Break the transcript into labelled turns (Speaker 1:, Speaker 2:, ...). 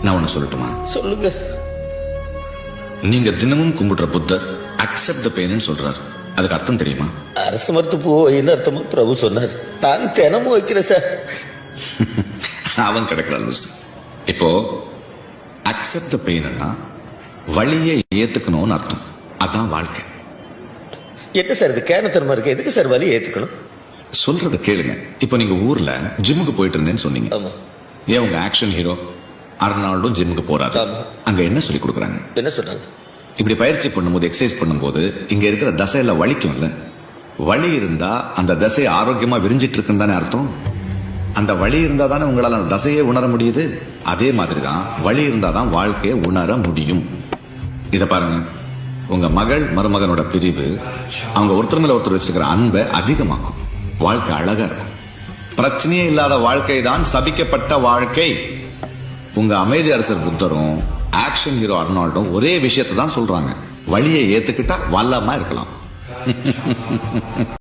Speaker 1: நான் ஒண்ணு சொல்லட்டுமா?
Speaker 2: சொல்லுங்க.
Speaker 1: நீங்க தினமும் கும்பிடுற புத்தர் அக்செப்ட் த பெயின் சொல்றாரு. அதுக்கு அர்த்தம் தெரியுமா?
Speaker 2: அரசு மருத்துவ என்ன அர்த்தமா பிரபு சொன்னார். நான் தினமும் வைக்கிறேன் சார்.
Speaker 1: அவன் கிடைக்கிறான் லூசு. இப்போ அக்செப்ட் த பெயின்னா வழியை ஏத்துக்கணும்னு அர்த்தம். அதான் வாழ்க்கை.
Speaker 2: என்ன சார் இது கேனத்தனமா இருக்கு? எதுக்கு சார் வலி ஏத்துக்கணும்?
Speaker 1: சொல்றத கேளுங்க. இப்போ நீங்க ஊர்ல ஜிம்முக்கு போயிட்டு இருந்தேன்னு சொன்னீங்க.
Speaker 2: ஆமா.
Speaker 1: ஏன் உங்க ஆக்ஷன் ஹீரோ அர்னால்டும் ஜிம்முக்கு போறாரு.
Speaker 2: ஆமா.
Speaker 1: அங்க என்ன சொல்லி கொடுக்குறாங்க?
Speaker 2: என்ன சொன்னாங்க?
Speaker 1: இப்படி பயிற்சி பண்ணும்போது, எக்ஸசைஸ் பண்ணும்போது இங்க இருக்கிற தசையில வலிக்கும்ல, வலி இருந்தா அந்த தசை ஆரோக்கியமா விரிஞ்சிட்டு இருக்குன்னு தானே அர்த்தம். அந்த வலி இருந்தா தானே உங்களால அந்த தசையை உணர முடியுது. அதே மாதிரிதான் வலி இருந்தா தான் வாழ்க்கையை உணர முடியும். இத பாருங்க, உங்க மகள் மருமகனோட பிரிவு அவங்க ஒருத்தர் மேல ஒருத்தர் வச்சிருக்கிற அன்பை அதிகமாக்கும். வாழ்க்கை அழகா இருக்கும். பிரச்சனையே இல்லாத வாழ்க்கை தான் சபிக்கப்பட்ட வாழ்க்கை. உங்க அமைதி அரசர் புத்தரும் ஆக்ஷன் ஹீரோ அர்னால்டும் ஒரே விஷயத்தை தான் சொல்றாங்க. வழியை ஏத்துக்கிட்டா வல்லமா இருக்கலாம்.